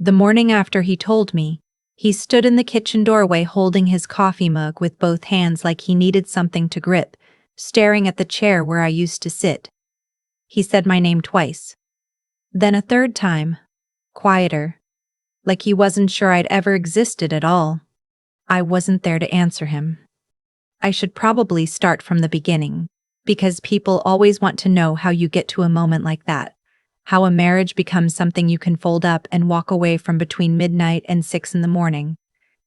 The morning after he told me, he stood in the kitchen doorway holding his coffee mug with both hands like he needed something to grip, staring at the chair where I used to sit. He said my name twice. Then a third time, quieter, like he wasn't sure I'd ever existed at all. I wasn't there to answer him. I should probably start from the beginning, because people always want to know how you get to a moment like that, how a marriage becomes something you can fold up and walk away from between midnight and 6 in the morning.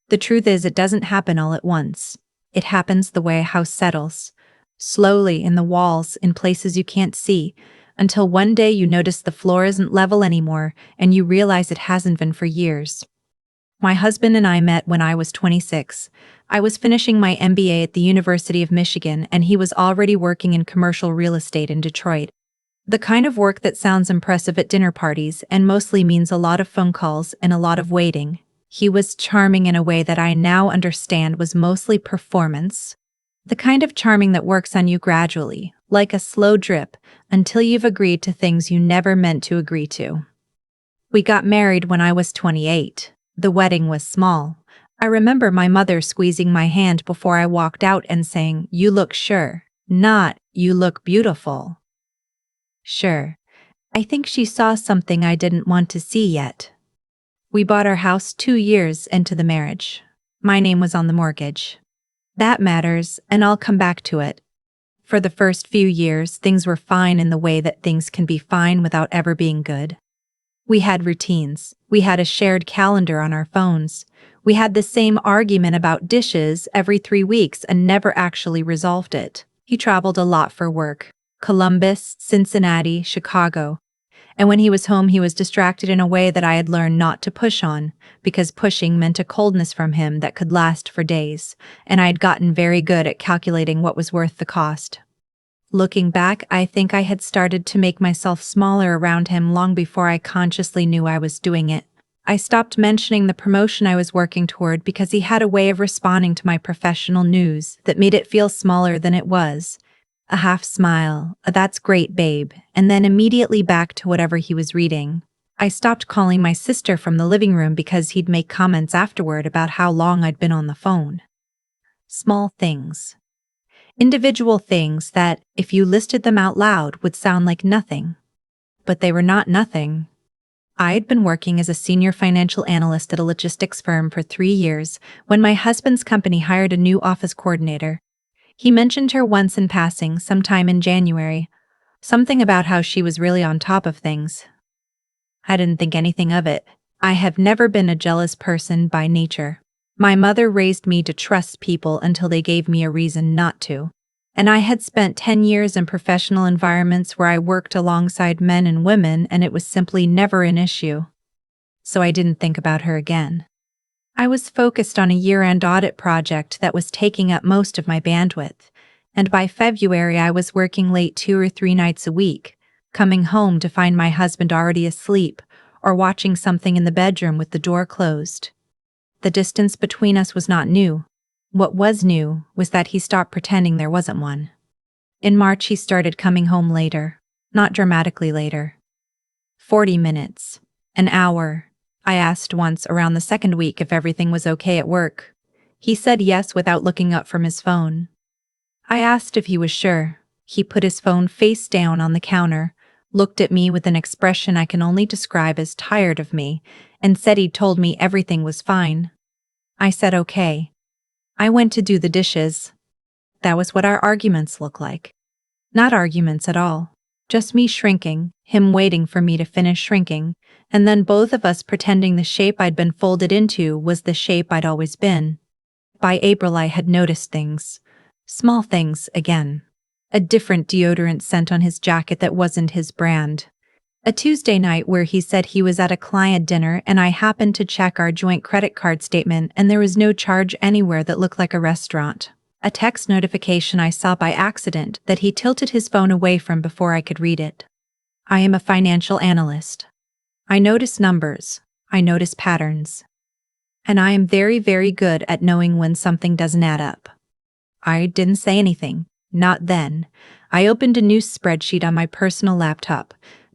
The truth is, it doesn't happen all at once. It happens the way a house settles, slowly in the walls, in places you can't see, until one day you notice the floor isn't level anymore and you realize it hasn't been for years. My husband and I met when I was 26. I was finishing my MBA at the University of Michigan and he was already working in commercial real estate in Detroit. The kind of work that sounds impressive at dinner parties and mostly means a lot of phone calls and a lot of waiting. He was charming in a way that I now understand was mostly performance. The kind of charming that works on you gradually, like a slow drip, until you've agreed to things you never meant to agree to. We got married when I was 28. The wedding was small. I remember my mother squeezing my hand before I walked out and saying, "You look sure," not, "You look beautiful." Sure. I think she saw something I didn't want to see yet. We bought our house 2 years into the marriage. My name was on the mortgage. That matters, and I'll come back to it. For the first few years, things were fine in the way that things can be fine without ever being good. We had routines. We had a shared calendar on our phones. We had the same argument about dishes every 3 weeks and never actually resolved it. He traveled a lot for work. Columbus, Cincinnati, Chicago. And when he was home, he was distracted in a way that I had learned not to push on, because pushing meant a coldness from him that could last for days, and I had gotten very good at calculating what was worth the cost. Looking back, I think I had started to make myself smaller around him long before I consciously knew I was doing it. I stopped mentioning the promotion I was working toward because he had a way of responding to my professional news that made it feel smaller than it was. A half smile, a "that's great, babe," and then immediately back to whatever he was reading. I stopped calling my sister from the living room because he'd make comments afterward about how long I'd been on the phone. Small things. Individual things that, if you listed them out loud, would sound like nothing. But they were not nothing. I had been working as a senior financial analyst at a logistics firm for 3 years when my husband's company hired a new office coordinator. He mentioned her once in passing sometime in January, something about how she was really on top of things. I didn't think anything of it. I have never been a jealous person by nature. My mother raised me to trust people until they gave me a reason not to. And I had spent 10 years in professional environments where I worked alongside men and women, and it was simply never an issue. So I didn't think about her again. I was focused on a year-end audit project that was taking up most of my bandwidth, and by February I was working late 2 or 3 nights a week, coming home to find my husband already asleep or watching something in the bedroom with the door closed. The distance between us was not new. What was new was that he stopped pretending there wasn't one. In March he started coming home later, not dramatically later. 40 minutes. An hour. I asked once around the second week if everything was okay at work. He said yes without looking up from his phone. I asked if he was sure. He put his phone face down on the counter, looked at me with an expression I can only describe as tired of me, and said he'd told me everything was fine. I said okay. I went to do the dishes. That was what our arguments looked like. Not arguments at all. Just me shrinking, him waiting for me to finish shrinking, and then both of us pretending the shape I'd been folded into was the shape I'd always been. By April I had noticed things. Small things, again. A different deodorant scent on his jacket that wasn't his brand. A Tuesday night where he said he was at a client dinner and I happened to check our joint credit card statement and there was no charge anywhere that looked like a restaurant. A text notification I saw by accident that he tilted his phone away from before I could read it. I am a financial analyst. I notice numbers. I notice patterns. And I am very, very good at knowing when something doesn't add up. I didn't say anything. Not then. I opened a new spreadsheet on my personal laptop.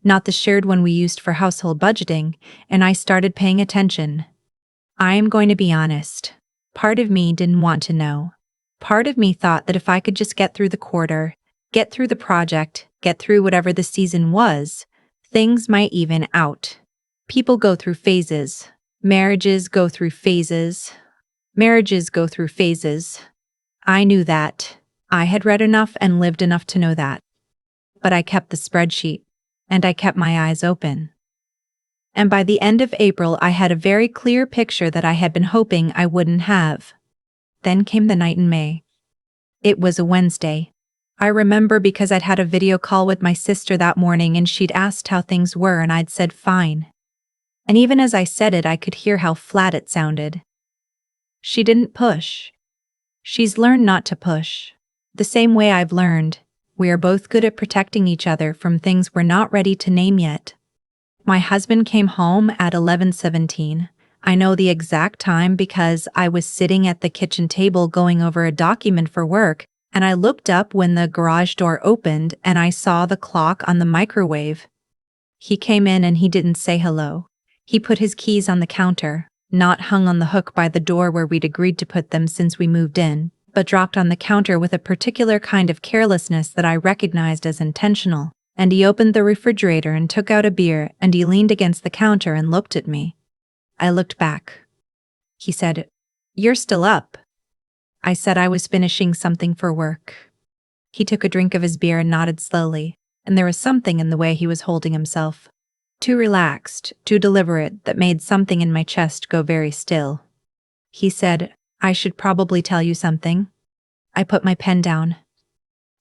not the shared one we used for household budgeting, and I started paying attention. I am going to be honest. Part of me didn't want to know. Part of me thought that if I could just get through the quarter, get through the project, get through whatever the season was, things might even out. People go through phases. Marriages go through phases. Marriages go through phases. I knew that. I had read enough and lived enough to know that. But I kept the spreadsheet, and I kept my eyes open. And by the end of April, I had a very clear picture that I had been hoping I wouldn't have. Then came the night in May. It was a Wednesday. I remember because I'd had a video call with my sister that morning and she'd asked how things were and I'd said fine. And even as I said it, I could hear how flat it sounded. She didn't push. She's learned not to push. The same way I've learned, we are both good at protecting each other from things we're not ready to name yet. My husband came home at 11:17. I know the exact time because I was sitting at the kitchen table going over a document for work, and I looked up when the garage door opened and I saw the clock on the microwave. He came in and he didn't say hello. He put his keys on the counter, not hung on the hook by the door where we'd agreed to put them since we moved in, but dropped on the counter with a particular kind of carelessness that I recognized as intentional. And he opened the refrigerator and took out a beer, and he leaned against the counter and looked at me. I looked back. He said, "You're still up." I said I was finishing something for work. He took a drink of his beer and nodded slowly, and there was something in the way he was holding himself. Too relaxed, too deliberate, that made something in my chest go very still. He said, "I should probably tell you something." I put my pen down.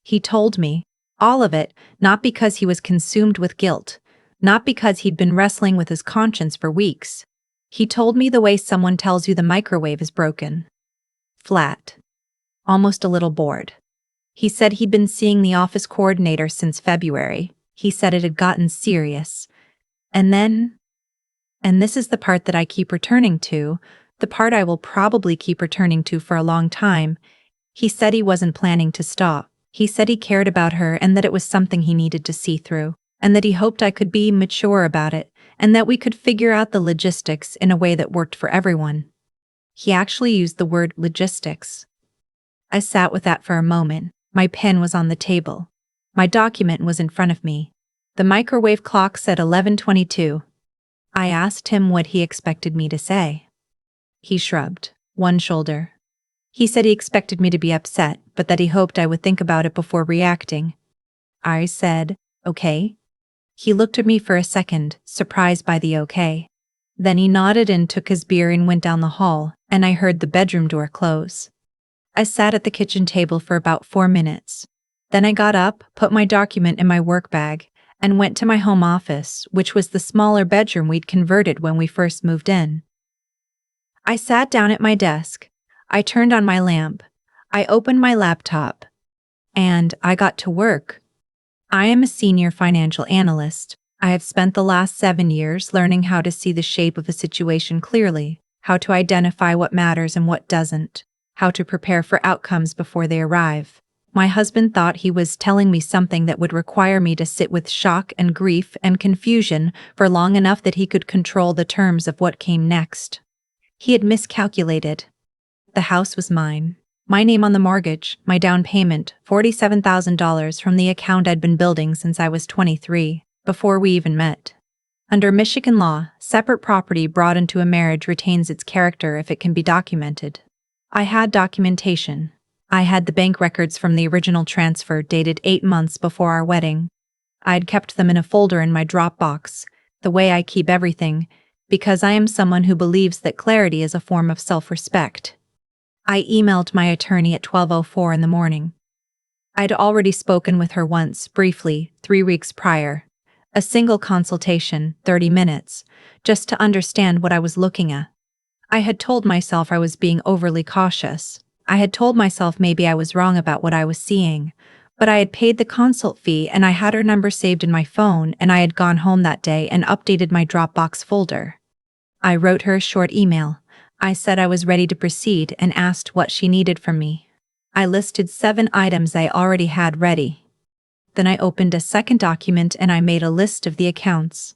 He told me, all of it, not because he was consumed with guilt, not because he'd been wrestling with his conscience for weeks. He told me the way someone tells you the microwave is broken. Flat. Almost a little bored. He said he'd been seeing the office coordinator since February. He said it had gotten serious. And then, and this is the part that I keep returning to, the part I will probably keep returning to for a long time, he said he wasn't planning to stop. He said he cared about her and that it was something he needed to see through, and that he hoped I could be mature about it, and that we could figure out the logistics in a way that worked for everyone. He actually used the word logistics. I sat with that for a moment. My pen was on the table. My document was in front of me. The microwave clock said 11:22. I asked him what he expected me to say. He shrugged one shoulder. He said he expected me to be upset, but that he hoped I would think about it before reacting. I said, "Okay." He looked at me for a second, surprised by the okay. Then he nodded and took his beer and went down the hall, and I heard the bedroom door close. I sat at the kitchen table for about 4 minutes. Then I got up, put my document in my work bag, and went to my home office, which was the smaller bedroom we'd converted when we first moved in. I sat down at my desk. I turned on my lamp. I opened my laptop. And I got to work. I am a senior financial analyst. I have spent the last 7 years learning how to see the shape of a situation clearly, how to identify what matters and what doesn't, how to prepare for outcomes before they arrive. My husband thought he was telling me something that would require me to sit with shock and grief and confusion for long enough that he could control the terms of what came next. He had miscalculated. The house was mine. My name on the mortgage, my down payment, $47,000 from the account I'd been building since I was 23, before we even met. Under Michigan law, separate property brought into a marriage retains its character if it can be documented. I had documentation. I had the bank records from the original transfer dated 8 months before our wedding. I'd kept them in a folder in my Dropbox, the way I keep everything, because I am someone who believes that clarity is a form of self-respect. I emailed my attorney at 12:04 in the morning. I'd already spoken with her once, briefly, 3 weeks prior. A single consultation, 30 minutes, just to understand what I was looking at. I had told myself I was being overly cautious. I had told myself maybe I was wrong about what I was seeing, but I had paid the consult fee and I had her number saved in my phone and I had gone home that day and updated my Dropbox folder. I wrote her a short email. I said I was ready to proceed and asked what she needed from me. I listed 7 items I already had ready. Then I opened a second document and I made a list of the accounts.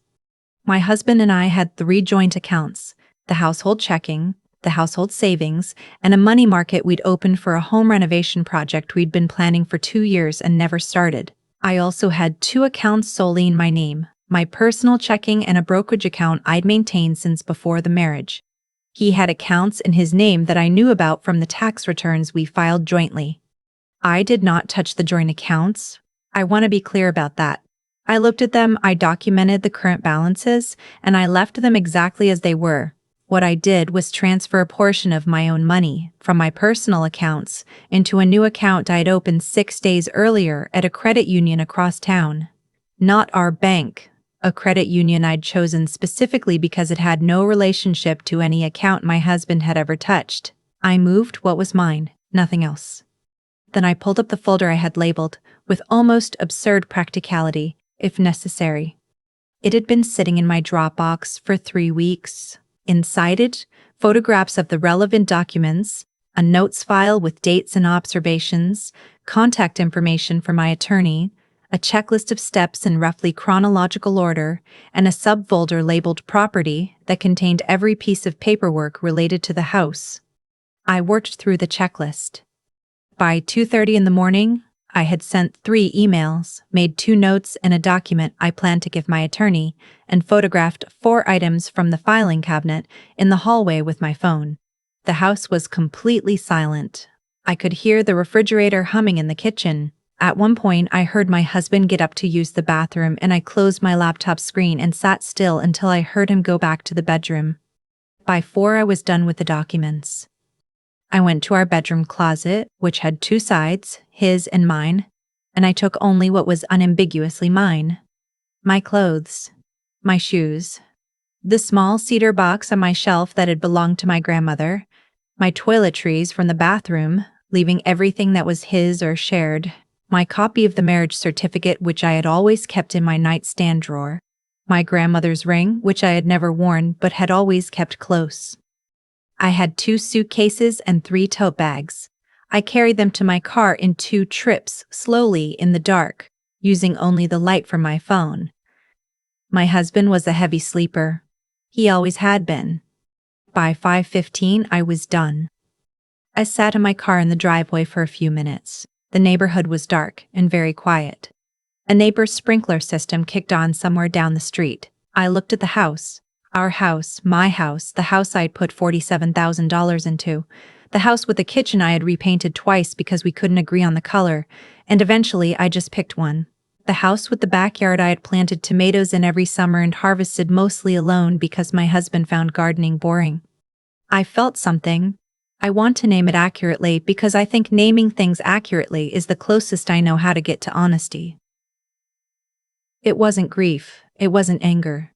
My husband and I had 3 joint accounts: the household checking, the household savings, and a money market we'd opened for a home renovation project we'd been planning for 2 years and never started. I also had 2 accounts solely in my name, my personal checking and a brokerage account I'd maintained since before the marriage. He had accounts in his name that I knew about from the tax returns we filed jointly. I did not touch the joint accounts. I want to be clear about that. I looked at them, I documented the current balances, and I left them exactly as they were. What I did was transfer a portion of my own money from my personal accounts into a new account I'd opened 6 days earlier at a credit union across town. Not our bank, a credit union I'd chosen specifically because it had no relationship to any account my husband had ever touched. I moved what was mine, nothing else. Then I pulled up the folder I had labeled, with almost absurd practicality, if necessary. It had been sitting in my Dropbox for 3 weeks. Inside it, photographs of the relevant documents, a notes file with dates and observations, contact information for my attorney, a checklist of steps in roughly chronological order, and a subfolder labeled Property that contained every piece of paperwork related to the house. I worked through the checklist. By 2:30 in the morning, I had sent 3 emails, made 2 notes and a document I planned to give my attorney, and photographed 4 items from the filing cabinet in the hallway with my phone. The house was completely silent. I could hear the refrigerator humming in the kitchen. At one point, I heard my husband get up to use the bathroom, and I closed my laptop screen and sat still until I heard him go back to the bedroom. By 4, I was done with the documents. I went to our bedroom closet, which had 2 sides, his and mine, and I took only what was unambiguously mine. My clothes, my shoes, the small cedar box on my shelf that had belonged to my grandmother, my toiletries from the bathroom, leaving everything that was his or shared, my copy of the marriage certificate which I had always kept in my nightstand drawer, my grandmother's ring which I had never worn but had always kept close. I had 2 suitcases and 3 tote bags. I carried them to my car in 2 trips, slowly in the dark, using only the light from my phone. My husband was a heavy sleeper. He always had been. By 5:15, I was done. I sat in my car in the driveway for a few minutes. The neighborhood was dark and very quiet. A neighbor's sprinkler system kicked on somewhere down the street. I looked at the house. Our house, my house, the house I'd put $47,000 into, the house with the kitchen I had repainted twice because we couldn't agree on the color, and eventually I just picked one. The house with the backyard I had planted tomatoes in every summer and harvested mostly alone because my husband found gardening boring. I felt something. I want to name it accurately because I think naming things accurately is the closest I know how to get to honesty. It wasn't grief, it wasn't anger.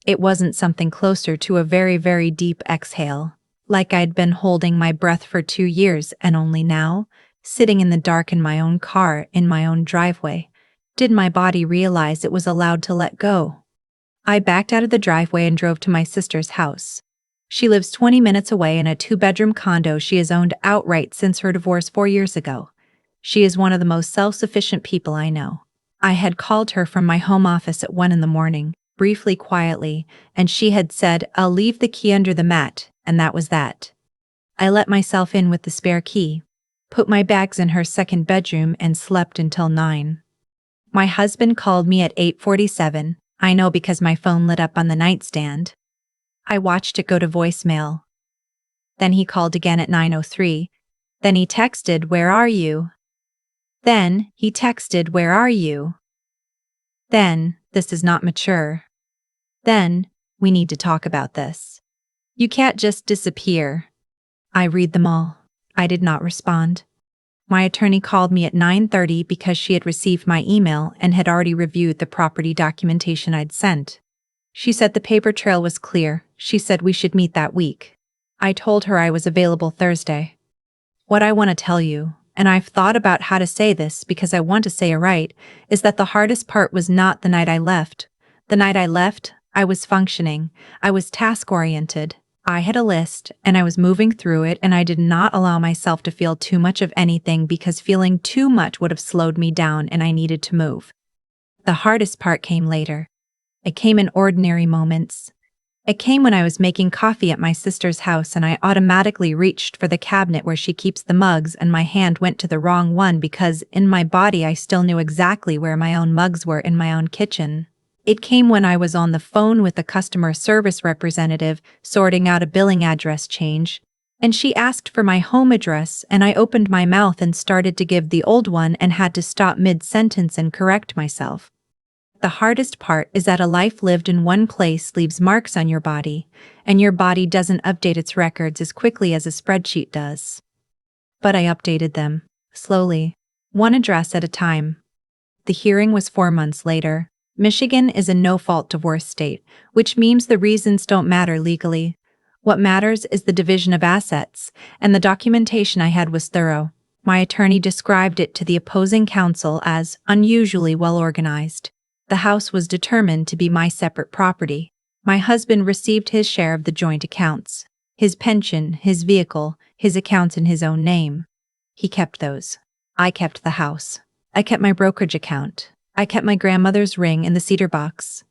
It wasn't something closer to a very, very deep exhale, like I'd been holding my breath for 2 years and only now, sitting in the dark in my own car, in my own driveway, did my body realize it was allowed to let go. I backed out of the driveway and drove to my sister's house. She lives 20 minutes away in a 2-bedroom condo she has owned outright since her divorce 4 years ago. She is one of the most self-sufficient people I know. I had called her from my home office at 1 in the morning. Briefly, quietly, and she had said, "I'll leave the key under the mat," and that was that. I let myself in with the spare key, put my bags in her second bedroom, and slept until 9. My husband called me at 8:47, I know because my phone lit up on the nightstand. I watched it go to voicemail. Then he called again at 9:03. Then he texted, "Where are you?" Then he texted, "Where are you?" Then, "This is not mature." Then, "We need to talk about this. You can't just disappear." I read them all. I did not respond. My attorney called me at 9:30 because she had received my email and had already reviewed the property documentation I'd sent. She said the paper trail was clear. She said we should meet that week. I told her I was available Thursday. What I want to tell you, and I've thought about how to say this because I want to say it right, is that the hardest part was not the night I left. The night I left, I was functioning. I was task-oriented. I had a list, and I was moving through it, and I did not allow myself to feel too much of anything because feeling too much would have slowed me down and I needed to move. The hardest part came later. It came in ordinary moments. It came when I was making coffee at my sister's house and I automatically reached for the cabinet where she keeps the mugs and my hand went to the wrong one because in my body I still knew exactly where my own mugs were in my own kitchen. It came when I was on the phone with a customer service representative sorting out a billing address change, and she asked for my home address and I opened my mouth and started to give the old one and had to stop mid-sentence and correct myself. The hardest part is that a life lived in one place leaves marks on your body, and your body doesn't update its records as quickly as a spreadsheet does. But I updated them, slowly, one address at a time. The hearing was 4 months later. Michigan is a no-fault divorce state, which means the reasons don't matter legally. What matters is the division of assets, and the documentation I had was thorough. My attorney described it to the opposing counsel as unusually well-organized. The house was determined to be my separate property. My husband received his share of the joint accounts. His pension, his vehicle, his accounts in his own name. He kept those. I kept the house. I kept my brokerage account. I kept my grandmother's ring in the cedar box.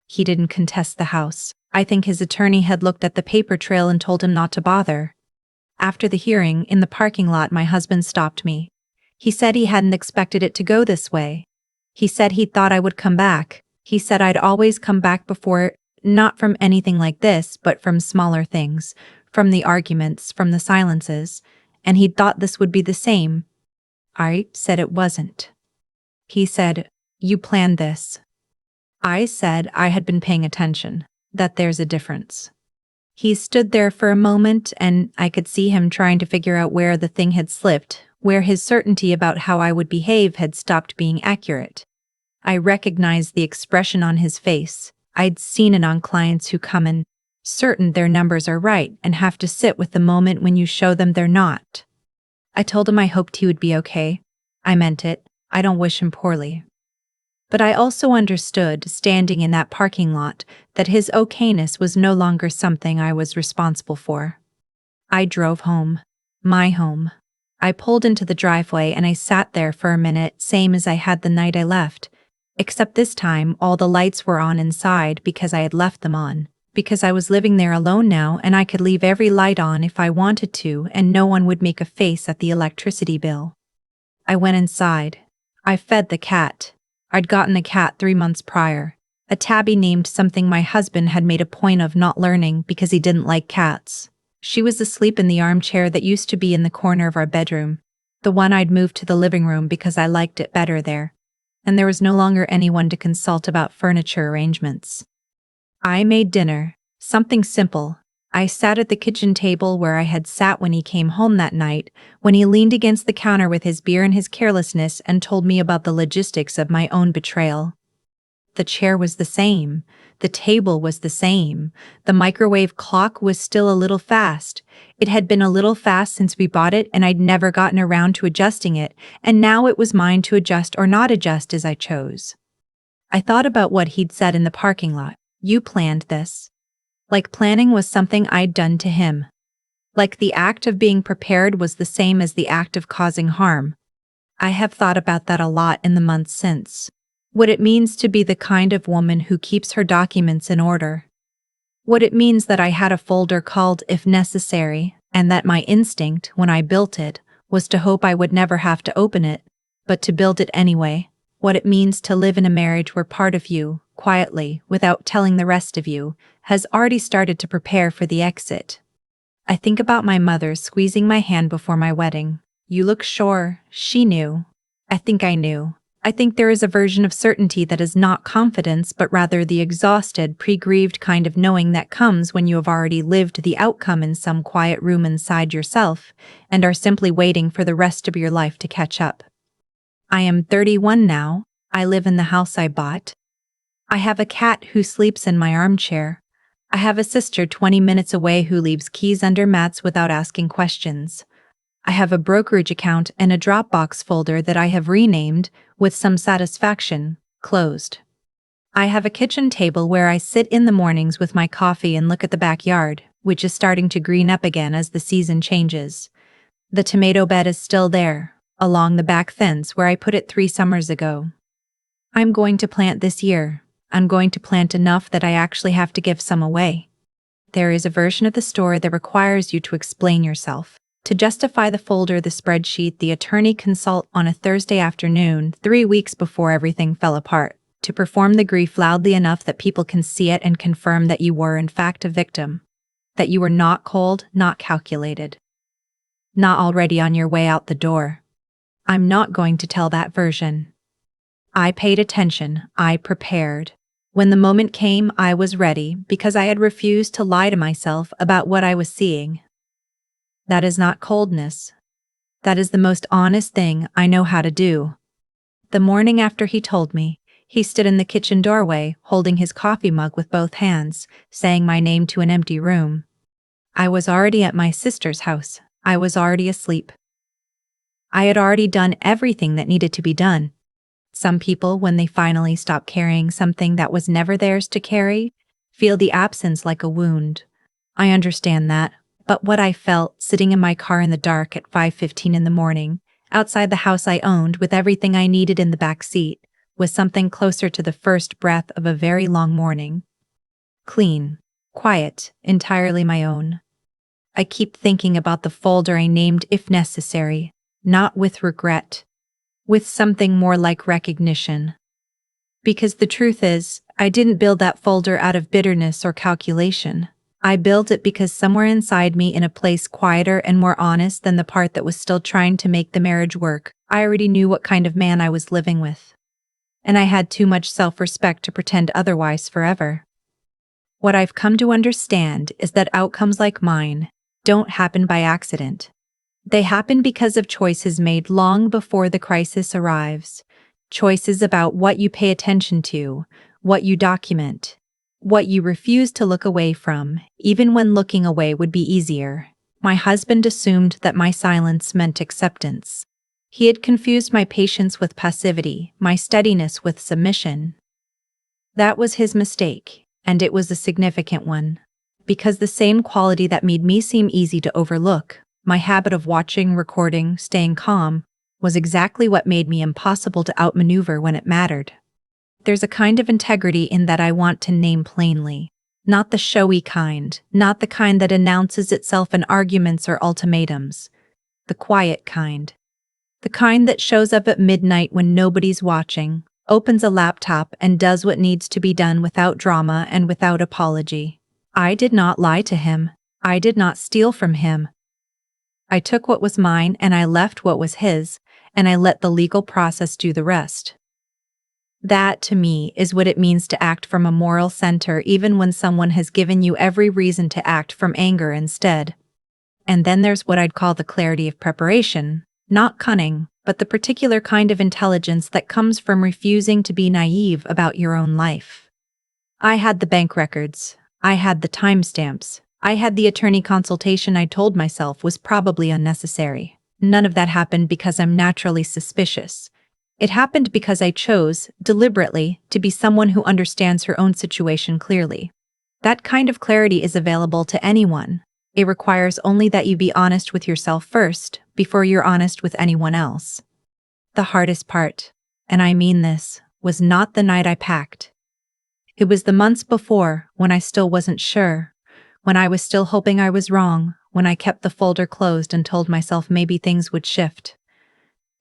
He didn't contest the house. I think his attorney had looked at the paper trail and told him not to bother. After the hearing, in the parking lot, my husband stopped me. He said he hadn't expected it to go this way. He said he thought I would come back. He said I'd always come back before, not from anything like this, but from smaller things, from the arguments, from the silences, and he'd thought this would be the same. I said it wasn't. He said, "You planned this." I said I had been paying attention, that there's a difference. He stood there for a moment and I could see him trying to figure out where the thing had slipped, where his certainty about how I would behave had stopped being accurate. I recognized the expression on his face. I'd seen it on clients who come in, certain their numbers are right and have to sit with the moment when you show them they're not. I told him I hoped he would be okay. I meant it. I don't wish him poorly. But I also understood, standing in that parking lot, that his okayness was no longer something I was responsible for. I drove home. My home. I pulled into the driveway and I sat there for a minute, same as I had the night I left. Except this time, all the lights were on inside because I had left them on. Because I was living there alone now and I could leave every light on if I wanted to and no one would make a face at the electricity bill. I went inside. I fed the cat. I'd gotten a cat 3 months prior. A tabby named something my husband had made a point of not learning because he didn't like cats. She was asleep in the armchair that used to be in the corner of our bedroom, the one I'd moved to the living room because I liked it better there, and there was no longer anyone to consult about furniture arrangements. I made dinner, something simple. I sat at the kitchen table where I had sat when he came home that night, when he leaned against the counter with his beer and his carelessness and told me about the logistics of my own betrayal. The chair was the same. The table was the same. The microwave clock was still a little fast. It had been a little fast since we bought it and I'd never gotten around to adjusting it, and now it was mine to adjust or not adjust as I chose. I thought about what he'd said in the parking lot. You planned this. Like planning was something I'd done to him. Like the act of being prepared was the same as the act of causing harm. I have thought about that a lot in the months since. What it means to be the kind of woman who keeps her documents in order. What it means that I had a folder called If Necessary, and that my instinct, when I built it, was to hope I would never have to open it, but to build it anyway. What it means to live in a marriage where part of you, quietly, without telling the rest of you, has already started to prepare for the exit. I think about my mother squeezing my hand before my wedding. You look sure. She knew. I think I knew. I think there is a version of certainty that is not confidence but rather the exhausted, pre-grieved kind of knowing that comes when you have already lived the outcome in some quiet room inside yourself and are simply waiting for the rest of your life to catch up. I am 31 now. I live in the house I bought. I have a cat who sleeps in my armchair. I have a sister 20 minutes away who leaves keys under mats without asking questions. I have a brokerage account and a Dropbox folder that I have renamed, with some satisfaction, closed. I have a kitchen table where I sit in the mornings with my coffee and look at the backyard, which is starting to green up again as the season changes. The tomato bed is still there, along the back fence where I put it 3 summers ago. I'm going to plant this year. I'm going to plant enough that I actually have to give some away. There is a version of the story that requires you to explain yourself. To justify the folder, the spreadsheet, the attorney consult on a Thursday afternoon, 3 weeks before everything fell apart. To perform the grief loudly enough that people can see it and confirm that you were in fact a victim. That you were not cold, not calculated. Not already on your way out the door. I'm not going to tell that version. I paid attention, I prepared. When the moment came, I was ready because I had refused to lie to myself about what I was seeing. That is not coldness. That is the most honest thing I know how to do. The morning after he told me, he stood in the kitchen doorway, holding his coffee mug with both hands, saying my name to an empty room. I was already at my sister's house. I was already asleep. I had already done everything that needed to be done. Some people, when they finally stop carrying something that was never theirs to carry, feel the absence like a wound. I understand that, but what I felt sitting in my car in the dark at 5:15 in the morning, outside the house I owned with everything I needed in the back seat, was something closer to the first breath of a very long morning. Clean, quiet, entirely my own. I keep thinking about the folder I named if necessary, not with regret. With something more like recognition. Because the truth is, I didn't build that folder out of bitterness or calculation. I built it because somewhere inside me, in a place quieter and more honest than the part that was still trying to make the marriage work, I already knew what kind of man I was living with. And I had too much self-respect to pretend otherwise forever. What I've come to understand is that outcomes like mine don't happen by accident. They happen because of choices made long before the crisis arrives. Choices about what you pay attention to, what you document, what you refuse to look away from, even when looking away would be easier. My husband assumed that my silence meant acceptance. He had confused my patience with passivity, my steadiness with submission. That was his mistake, and it was a significant one. Because the same quality that made me seem easy to overlook, my habit of watching, recording, staying calm, was exactly what made me impossible to outmaneuver when it mattered. There's a kind of integrity in that I want to name plainly. Not the showy kind, not the kind that announces itself in arguments or ultimatums. The quiet kind. The kind that shows up at midnight when nobody's watching, opens a laptop and does what needs to be done without drama and without apology. I did not lie to him. I did not steal from him. I took what was mine and I left what was his, and I let the legal process do the rest. That, to me, is what it means to act from a moral center even when someone has given you every reason to act from anger instead. And then there's what I'd call the clarity of preparation, not cunning, but the particular kind of intelligence that comes from refusing to be naive about your own life. I had the bank records. I had the timestamps. I had the attorney consultation I told myself was probably unnecessary. None of that happened because I'm naturally suspicious. It happened because I chose, deliberately, to be someone who understands her own situation clearly. That kind of clarity is available to anyone. It requires only that you be honest with yourself first, before you're honest with anyone else. The hardest part, and I mean this, was not the night I packed. It was the months before, when I still wasn't sure. When I was still hoping I was wrong, when I kept the folder closed and told myself maybe things would shift.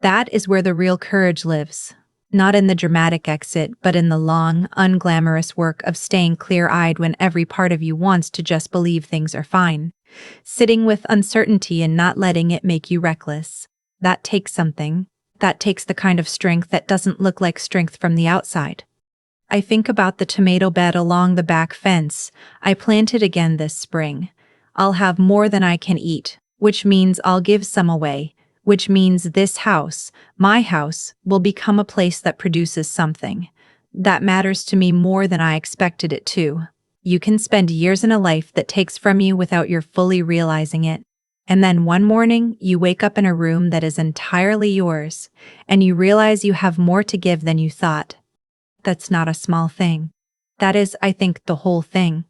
That is where the real courage lives. Not in the dramatic exit, but in the long, unglamorous work of staying clear-eyed when every part of you wants to just believe things are fine. Sitting with uncertainty and not letting it make you reckless. That takes something. That takes the kind of strength that doesn't look like strength from the outside. I think about the tomato bed along the back fence I planted again this spring. I'll have more than I can eat, which means I'll give some away, which means this house, my house, will become a place that produces something. That matters to me more than I expected it to. You can spend years in a life that takes from you without your fully realizing it. And then one morning, you wake up in a room that is entirely yours, and you realize you have more to give than you thought. That's not a small thing. That is, I think, the whole thing.